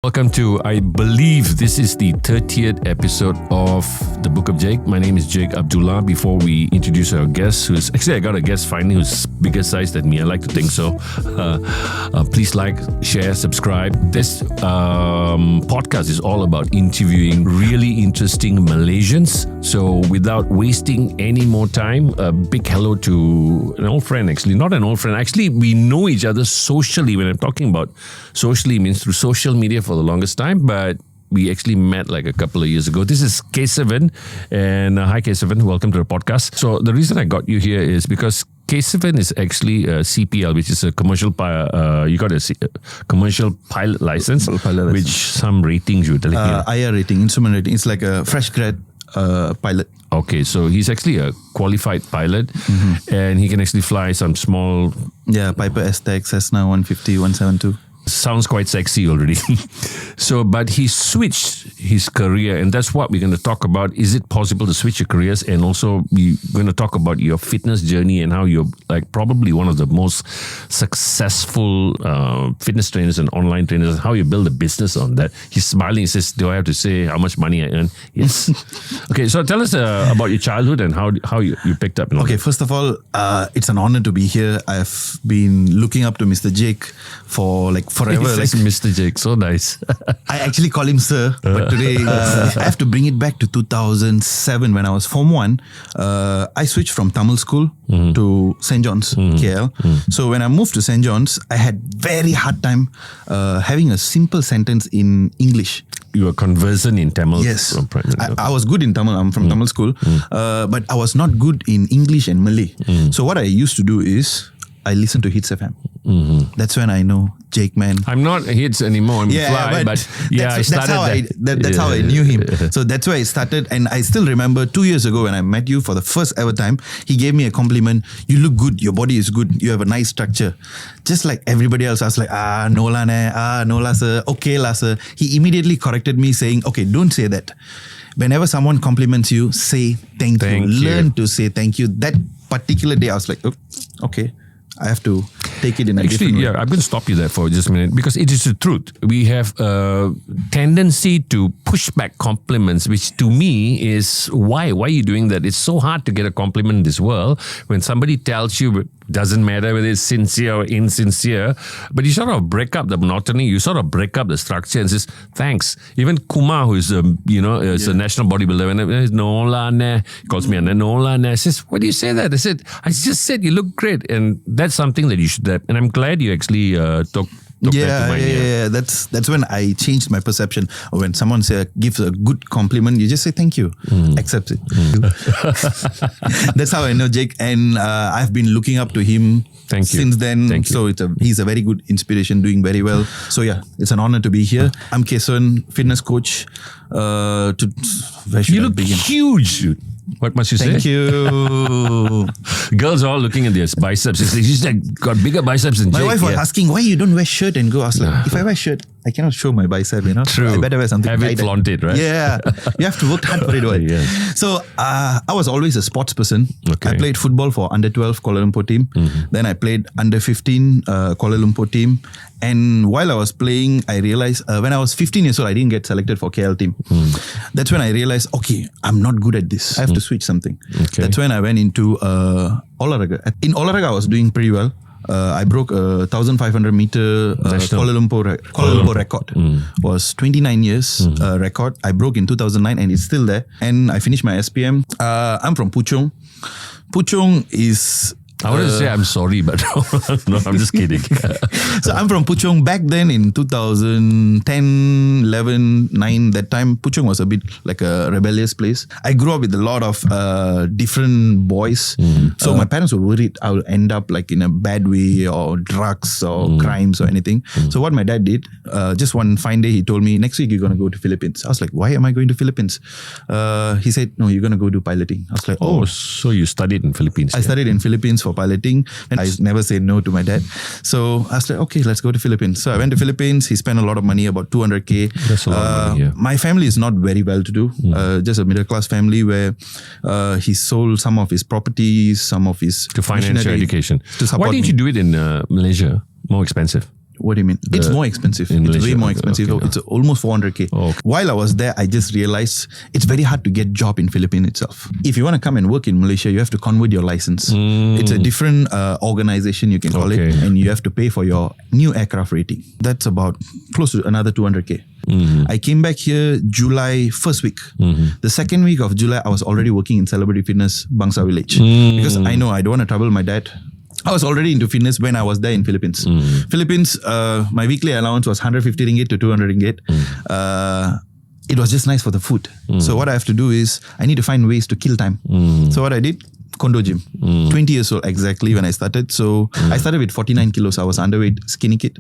Welcome to, I believe this is the 30th episode of The Book of Jake. My name is Jake Abdullah. Before we introduce our guest, I got a guest finally who's bigger size than me. I like to think so. Please like, share, subscribe. This podcast is all about interviewing really interesting Malaysians. So without wasting any more time, a big hello to an old friend, actually. Not an old friend. Actually, we know each other socially. When I'm talking about socially, means through social media for the longest time, but we actually met like a couple of years ago. This is Kesavan, and hi Kesavan, welcome to the podcast. So the reason I got you here is because Kesavan is actually a CPL, which is a commercial you got a commercial pilot license, which some ratings you were telling me. IR rating, instrument rating. It's like a fresh grad pilot. Okay, so he's actually a qualified pilot, and he can actually fly some small... Yeah, Piper S-Tech, Cessna 150, 172. Sounds quite sexy already. But he switched his career, and that's what we're going to talk about. Is it possible to switch your careers? And also we're going to talk about your fitness journey and how you're like probably one of the most successful fitness trainers and online trainers, how you build a business on that. He's smiling. He says, do I have to say how much money I earn? Yes. Okay, so tell us about your childhood and how you picked up. Okay, first of all, it's an honor to be here. I've been looking up to Mr. Jake for like forever. Like Mr. Jake, so nice. I actually call him sir, but today I have to bring it back to 2007 when I was Form 1. I switched from Tamil school to St. John's, KL. So when I moved to St. John's, I had very hard time having a simple sentence in English. You were conversant in Tamil? Yes. I was good in Tamil. I'm from Tamil school. But I was not good in English and Malay. So what I used to do is I listen to Hits FM. That's when I know Jake, man. I'm not Hits anymore. I'm Fly, but I started that's how I knew him. So that's where I started. And I still remember 2 years ago when I met you for the first ever time, he gave me a compliment. You look good. Your body is good. You have a nice structure. Just like everybody else, I was like, no la ne, no la sir, okay la sir. He immediately corrected me saying, okay, don't say that. Whenever someone compliments you, say thank you. Learn to say thank you. That particular day, I was like, oh, okay. I have to take it in a different way. I'm going to stop you there for just a minute because it is the truth. We have a tendency to push back compliments, which to me is why? Why are you doing that? It's so hard to get a compliment in this world when somebody tells you, doesn't matter whether it's sincere or insincere, but you sort of break up the monotony, you sort of break up the structure and says, thanks. Even Kumar, who is a national bodybuilder, and no la ne, he calls me no la ne. I says, why do you say that? I just said you look great, and that's something that you should have. And I'm glad you actually took that to mind. Yeah. That's when I changed my perception. When someone gives a good compliment, you just say thank you, accept it. That's how I know Jake, and I've been looking up to him since then. So he's a very good inspiration, doing very well. So yeah, it's an honor to be here. I'm Kesavan, fitness coach. Where should you I look begin? Huge. What must you say? Thank you. Girls are all looking at their biceps. She's like got bigger biceps than Jake. My wife was asking, why you don't wear shirt and go? I was like, if I wear shirt, I cannot show my bicep, True. I better wear something. Have it flaunted, right? Yeah. You have to work hard for it, right? Yeah. So I was always a sports person. Okay. I played football for under 12 Kuala Lumpur team. Then I played under 15 Kuala Lumpur team. And while I was playing, I realized when I was 15 years old, I didn't get selected for KL team. That's when I realized, okay, I'm not good at this. I have to switch something. Okay. That's when I went into Olahraga. In Olahraga, I was doing pretty well. I broke a 1,500 meter Kuala Lumpur record. Was 29 years record. I broke in 2009 and it's still there. And I finished my SPM. I'm from Puchong. Puchong is... I wanted to say I'm sorry, but no, I'm just kidding. So I'm from Puchong. Back then in 2010, 11, 9, that time, Puchong was a bit like a rebellious place. I grew up with a lot of different boys. So my parents were worried I will end up like in a bad way or drugs or crimes or anything. So what my dad did, just one fine day, he told me, next week you're going to go to Philippines. I was like, why am I going to Philippines? He said, no, you're going to go do piloting. I was like, oh. So you studied in Philippines? I studied in Philippines for piloting, and I never say no to my dad. So I was like, okay, let's go to Philippines. So I went to Philippines. He spent a lot of money, about 200K. That's a lot of money, yeah. My family is not very well to do. Just a middle class family where he sold some of his properties, some of his to finance your education. To support Why didn't you do it in Malaysia? More expensive. What do you mean? It's more expensive. It's way more expensive. It's almost 400k. While I was there, I just realized it's very hard to get job in Philippines itself. If you want to come and work in Malaysia, you have to convert your license. It's a different organization, you can call it, and you have to pay for your new aircraft rating. That's about close to another 200k. I came back here July first week. The second week of July, I was already working in Celebrity Fitness Bangsa Village because I know I don't want to trouble my dad. I was already into fitness when I was there in Philippines. Philippines, my weekly allowance was 150 ringgit to 200 ringgit. It was just nice for the food. So what I have to do is I need to find ways to kill time. So what I did, condo gym. 20 years old exactly when I started. So I started with 49 kilos. I was underweight, skinny kid.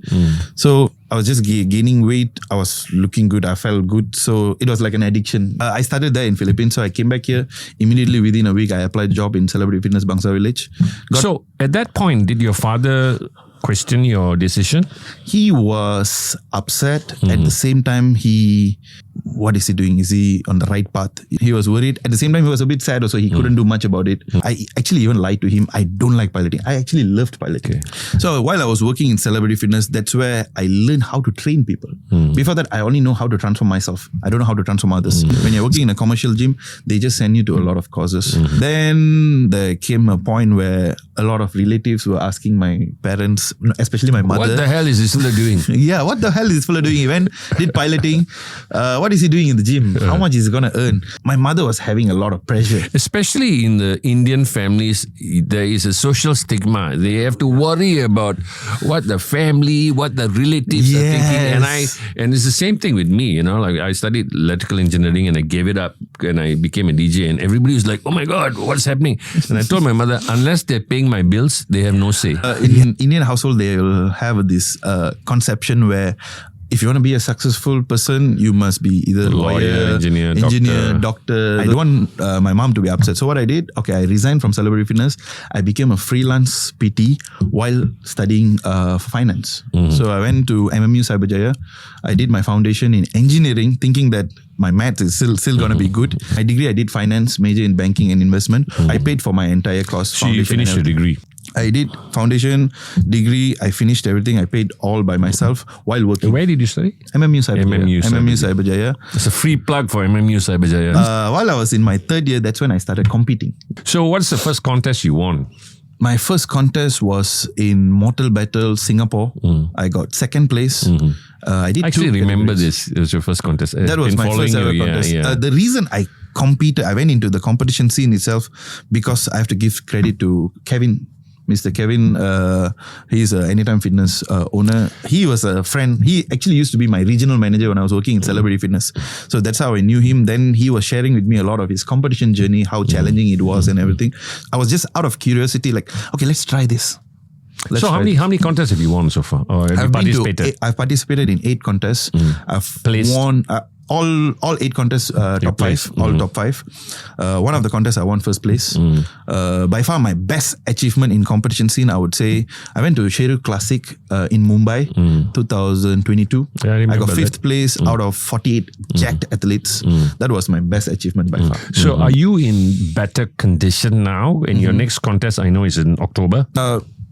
So I was just gaining weight. I was looking good. I felt good. So it was like an addiction. I started there in Philippines. So I came back here. Immediately within a week, I applied a job in Celebrity Fitness Bangsa Village. So at that point, did your father question your decision? He was upset. At the same time, what is he doing? Is he on the right path? He was worried. At the same time, he was a bit sad also. He couldn't do much about it. I actually even lied to him. I don't like piloting. I actually loved piloting. So while I was working in Celebrity Fitness, that's where I learned how to train people. Before that, I only know how to transform myself. I don't know how to transform others. When you're working in a commercial gym, they just send you to a lot of courses. Then there came a point where a lot of relatives were asking my parents, especially my mother. What the hell is this fella doing? Yeah, what the hell is this fella doing? He went, did piloting. What is he doing in the gym? How much is he going to earn? My mother was having a lot of pressure. Especially in the Indian families, there is a social stigma. They have to worry about what the family, what the relatives are thinking. And it's the same thing with me, you know, like I studied electrical engineering and I gave it up and I became a DJ and everybody was like, oh my God, what's happening? And I told my mother, unless they're paying my bills, they have no say. In Indian household, they will have this conception where if you want to be a successful person, you must be either lawyer, engineer, doctor. I don't want my mom to be upset. So what I did, I resigned from Celebrity Fitness. I became a freelance PT while studying finance. So I went to MMU Cyberjaya. I did my foundation in engineering, thinking that my math is still going to be good. My degree, I did finance, major in banking and investment. I paid for my entire course. So you finished your degree? I did foundation, degree, I finished everything. I paid all by myself while working. Where did you study? MMU Cyberjaya. It's a free plug for MMU Cyberjaya. While I was in my third year, that's when I started competing. So what's the first contest you won? My first contest was in Mortal Battle, Singapore. I got second place. I did actually remember this. It was your first contest. That was my first ever contest. The reason I competed, I went into the competition scene itself because I have to give credit to Kevin. Mr. Kevin, he's an Anytime Fitness owner. He was a friend. He actually used to be my regional manager when I was working in Celebrity Fitness. So that's how I knew him. Then he was sharing with me a lot of his competition journey, how challenging it was and everything. I was just out of curiosity, like, okay, let's try this. So how many contests have you won so far? Or have you participated? I've participated in 8 contests. I've placed? won all 8 contests, top 5, all top 5. One of the contests I won first place. By far my best achievement in competition scene, I would say, I went to Sheru Classic in Mumbai, 2022. I got 5th place out of 48 jacked athletes. That was my best achievement by far. So are you in better condition now? And your next contest, I know, is in October.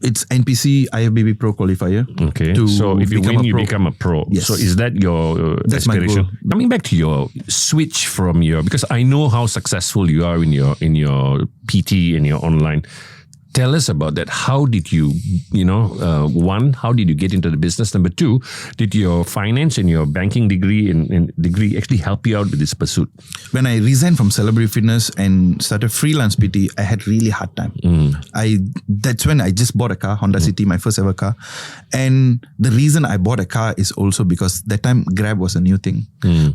It's NPC IFBB Pro Qualifier. Okay. So if you win, you become a pro. Yes. So is that your That's aspiration? my goal. Coming back to your switch from because I know how successful you are in your PT and your online. Tell us about that. How did you, one, how did you get into the business? Number 2, did your finance and your banking degree and degree actually help you out with this pursuit? When I resigned from Celebrity Fitness and started freelance PT, I had really hard time. That's when I just bought a car, Honda City, my first ever car. And the reason I bought a car is also because that time Grab was a new thing.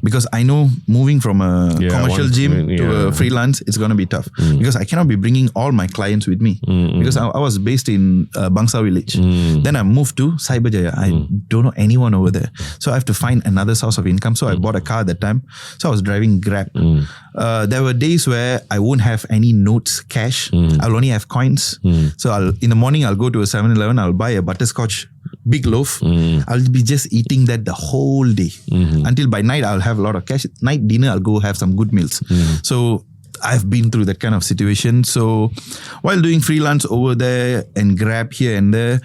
Because I know moving from a commercial gym to a freelance, it's going to be tough. Because I cannot be bringing all my clients with me. Because I was based in Bangsa Village. Then I moved to Cyberjaya. I don't know anyone over there. So I have to find another source of income. So I bought a car at that time. So I was driving Grab. There were days where I won't have any notes, cash. I'll only have coins. So in the morning, I'll go to a 7-Eleven. I'll buy a butterscotch big loaf. I'll be just eating that the whole day. Until by night, I'll have a lot of cash. Night dinner, I'll go have some good meals. So I've been through that kind of situation. So while doing freelance over there and Grab here and there,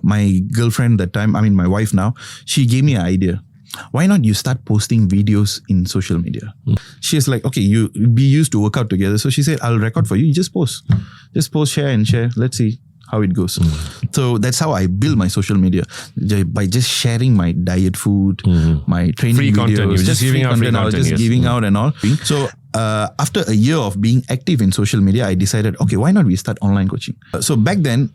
my girlfriend that time, I mean my wife now, she gave me an idea. Why not you start posting videos in social media? She's like, okay, we used to work out together. So she said, I'll record for you. You just post. Just post, share and share. Let's see how it goes. So that's how I build my social media, by just sharing my diet food, my training free videos, content. You're just giving out free content. Just giving out and all. So after a year of being active in social media, I decided, okay, why not we start online coaching? So back then,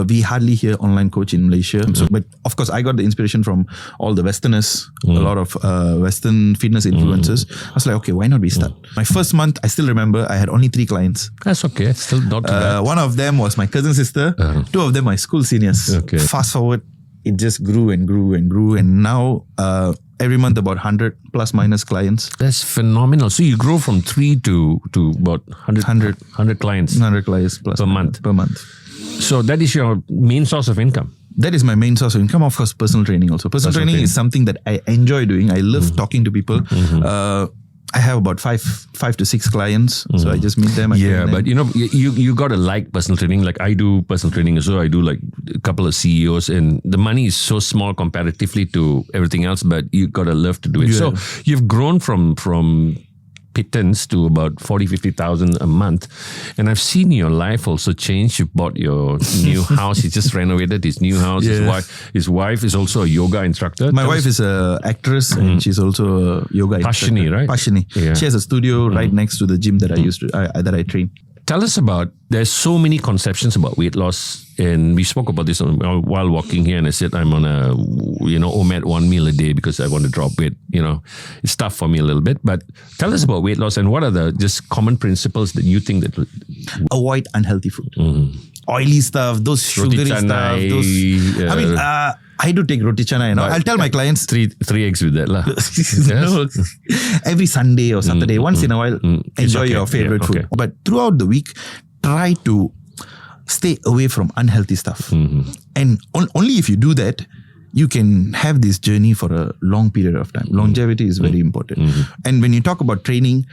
we hardly hear online coach in Malaysia. But of course, I got the inspiration from all the Westerners, a lot of Western fitness influencers. I was like, okay, why not we start? My first month, I still remember I had only 3 clients. That's okay. Still not too bad. One of them was my cousin sister. 2 of them my school seniors. Okay. Fast forward, it just grew and grew and grew. And now every month about 100 plus minus clients. That's phenomenal. So you grow from 3 to about 100 clients. 100 clients plus per month. Per month. So that is your main source of income. That is my main source of income. Of course, personal training also. Personal training is something that I enjoy doing. I love talking to people. I have about 5 to 6 clients. So I just meet them. But you got to like personal training. Like I do personal training. So I do like a couple of CEOs, and the money is so small comparatively to everything else, but you got to love to do it. So you've grown from pittance to about 40,000-50,000 a month, and I've seen your life also change. You bought your new house. He just renovated his new house. His wife is also a yoga instructor. My wife is an actress and she's also a yoga Pashini, instructor. right? Pashini. Yeah. She has a studio right next to the gym that I train. Tell us about, there's so many conceptions about weight loss, and we spoke about this while walking here, and I said I'm on a, OMAD 1 meal a day because I want to drop weight. It's tough for me a little bit, but tell us about weight loss and what are the just common principles that you think that... Avoid unhealthy food. Oily stuff, those sugary stuff. I do take roti chana and all. I'll tell my clients... Three eggs with that lah. No, every Sunday or Saturday, once in a while, enjoy your favorite food. But throughout the week, try to stay away from unhealthy stuff. And only if you do that, you can have this journey for a long period of time. Longevity is very important. And when you talk about training,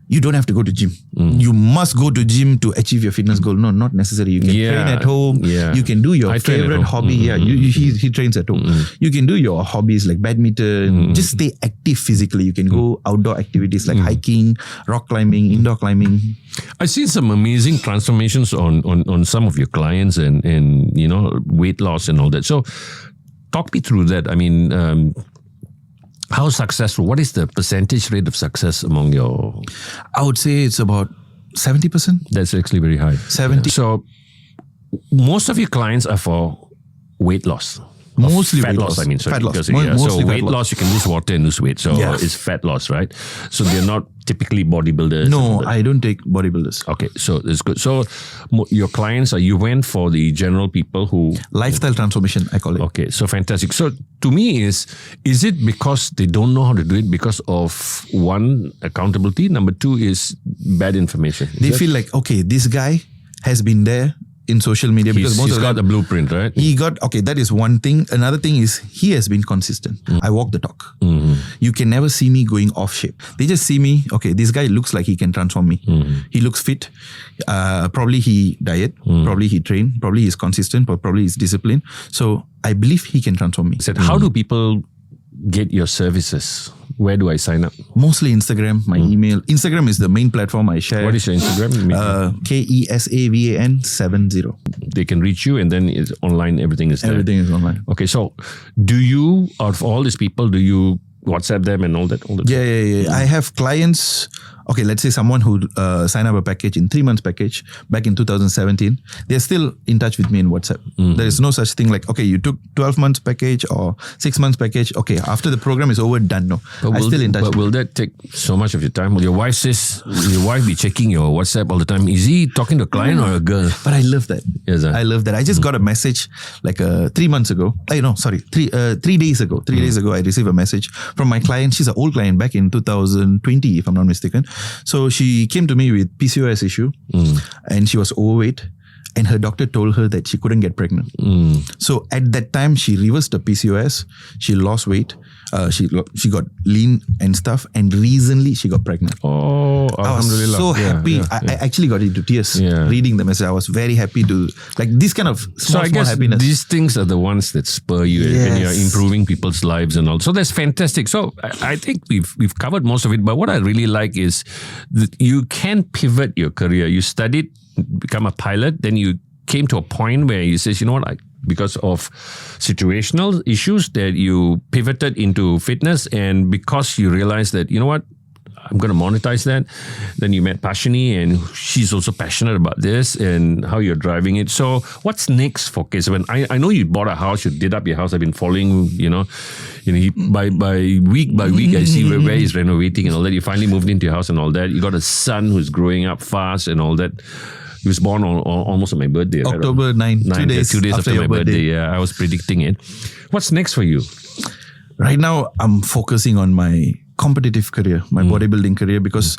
you don't have to go to gym. You must go to gym to achieve your fitness goal. No, not necessary. You can train at home. You can do your favorite hobby. He trains at home. You can do your hobbies like badminton. Just stay active physically. You can go outdoor activities like hiking, rock climbing, indoor climbing. I've seen some amazing transformations on some of your clients and weight loss and all that. So talk me through that. I mean, how successful? What is the percentage rate of success among your... I would say it's about 70%. That's actually very high. 70. So most of your clients are for weight loss. Mostly fat weight loss. I mean, sorry, fat loss. So weight loss, you can lose water and lose weight. So it's fat loss, right? So they're not typically bodybuilders. No, I don't take bodybuilders. Okay, so it's good. So your clients you went for the general people who... Lifestyle transformation, I call it. Okay, so fantastic. So to me is it because they don't know how to do it because of one, accountability, number 2 is bad information? They feel like, okay, this guy has been there in social media because he's got the blueprint, right? That is one thing. Another thing is he has been consistent. I walk the talk. You can never see me going off shape. They just see me, okay, this guy looks like he can transform me. He looks fit. Probably he diet. Probably he train. Probably he's consistent. But probably he's disciplined. So I believe he can transform me. How do people get your services? Where do I sign up? Mostly Instagram, my email. Instagram is the main platform I share. What is your Instagram? Kesavan 70. They can reach you and then it's online, everything is there. Everything is online. Okay, so do you, out of all these people, do you WhatsApp them and all that? Yeah. I have clients. Okay, let's say someone who signed up a package in 3 months package back in 2017. They're still in touch with me in WhatsApp. There is no such thing like, okay, you took 12 months package or 6 months package. Okay, after the program is over, done. No, I'm still in touch. But will that take so much of your time? Will your wife be checking your WhatsApp all the time? Is he talking to a client or a girl? But I love that. Yes, I love that. I just got a message like 3 months ago. 3 days ago. 3 days ago, I received a message from my client. She's an old client back in 2020, if I'm not mistaken. So she came to me with PCOS issue and she was overweight and her doctor told her that she couldn't get pregnant. So at that time, she reversed the PCOS. She lost weight. She got lean and stuff, and recently she got pregnant. Oh, I was so happy. I actually got into tears reading the message. I was very happy to this kind of small happiness. These things are the ones that spur you when you're improving people's lives and all. So that's fantastic. So I think we've covered most of it. But what I really like is that you can pivot your career. You studied, become a pilot, then you came to a point where you says, you know what, because of situational issues that you pivoted into fitness, and because you realized that, you know what, I'm going to monetize that. Then you met Pashini, and she's also passionate about this and how you're driving it. So what's next for Kesavan? I know you bought a house, you did up your house. I've been following, by week by week, I see where he's renovating and all that. You finally moved into your house and all that. You got a son who's growing up fast and all that. He was born almost on my birthday. October 9, 2 days after my birthday. Yeah, I was predicting it. What's next for you? Right now, I'm focusing on my competitive career, my bodybuilding career, because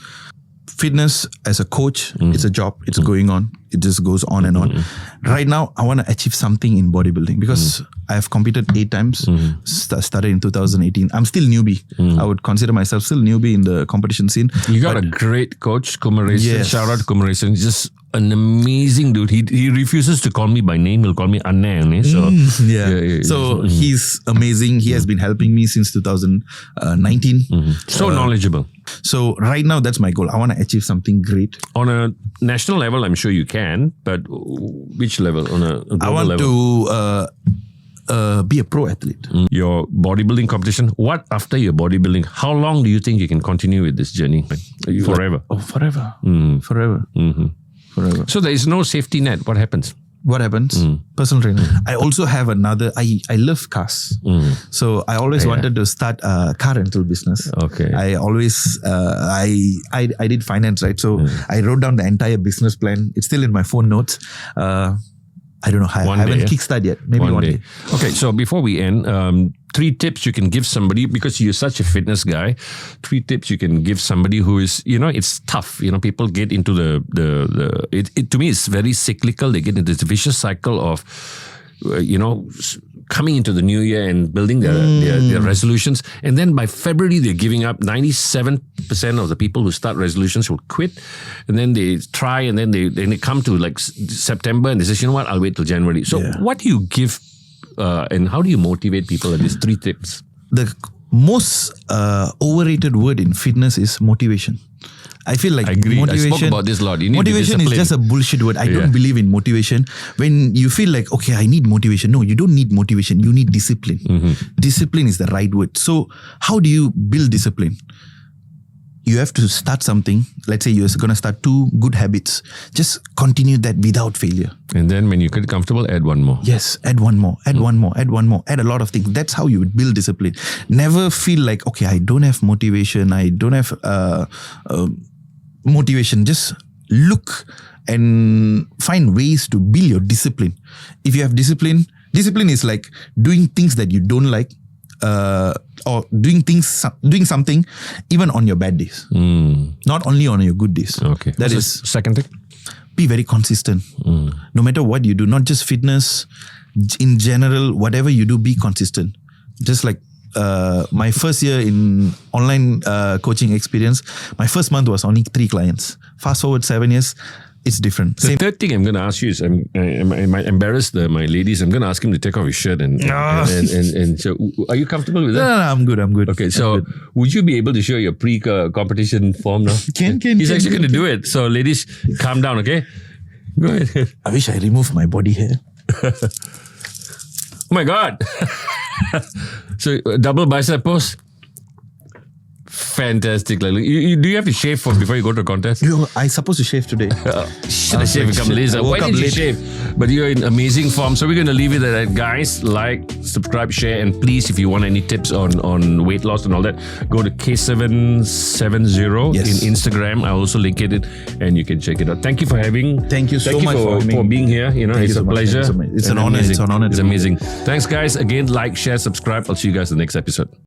fitness as a coach, it's a job, it's going on. It just goes on and on. Right now, I want to achieve something in bodybuilding because I have competed 8 times, started in 2018. I'm still newbie. I would consider myself still newbie in the competition scene. You got a great coach, Kumaresan. Yes. Shout out to Kumaresan. Just an amazing dude. He refuses to call me by name. He'll call me Anne. So, So he's amazing. He has been helping me since 2019. So knowledgeable. So right now, that's my goal. I want to achieve something great. On a national level, I'm sure you can, but which level? On a global I want level? to be a pro athlete. Your bodybuilding competition, what after your bodybuilding, how long do you think you can continue with this journey? Forever? Forever. Forever. Forever. So there is no safety net. What happens? What happens? Personal trainer. I also have another, I love cars. So I always wanted to start a car rental business. Okay. I always, I did finance, right? So I wrote down the entire business plan. It's still in my phone notes. I don't know. I haven't kickstarted yet. Maybe one day. Okay. So before we end, 3 tips you can give somebody, because you're such a fitness guy, 3 tips you can give somebody who is, it's tough. People get into it to me, it's very cyclical. They get into this vicious cycle of, coming into the new year and building their resolutions. And then by February, they're giving up. 97% of the people who start resolutions will quit. And then they try, and then they come to like September and they say, you know what, I'll wait till January. So what do you give and how do you motivate people at these 3 tips? The most overrated word in fitness is motivation. I feel like I agree. motivation. I spoke about this a lot. You need motivation is just a bullshit word. I don't believe in motivation. When you feel like, okay, I need motivation. No, you don't need motivation. You need discipline. Discipline is the right word. So how do you build discipline? You have to start something. Let's say you're going to start 2 good habits. Just continue that without failure. And then when you get comfortable, add 1 more. Yes, add 1 more, add 1 more, add 1 more, add a lot of things. That's how you would build discipline. Never feel like, okay, I don't have motivation. I don't have motivation. Just look and find ways to build your discipline. If you have discipline is like doing things that you don't like, or doing something even on your bad days, not only on your good days. Okay. That What's is the second thing. Be very consistent. No matter what you do, not just fitness, in general, whatever you do, be consistent. Just like my first year in online coaching experience, my first month was only 3 clients. Fast forward 7 years, it's different. The third thing I'm going to ask you is, I might embarrass my ladies. I'm going to ask him to take off his shirt and so, are you comfortable with that? No, I'm good. Okay, so would you be able to show your pre-competition form now? He's actually going to do it. So ladies, calm down, okay? Go ahead. I wish I removed my body hair. Oh my God. So double bicep pose. Fantastic. Like, do you have to shave before you go to a contest? I supposed to shave today. Should have shaved, become lazy. Why did you shave? But you're in amazing form. So we're going to leave it at that. Guys, like, subscribe, share, and please, if you want any tips on weight loss and all that, go to Kesavan70 in Instagram. I'll also link it and you can check it out. Thank you for having. Thank you so much for being here. It's a pleasure. It's an honor. It's an honor. It's amazing. Thanks, guys. Again, like, share, subscribe. I'll see you guys in the next episode.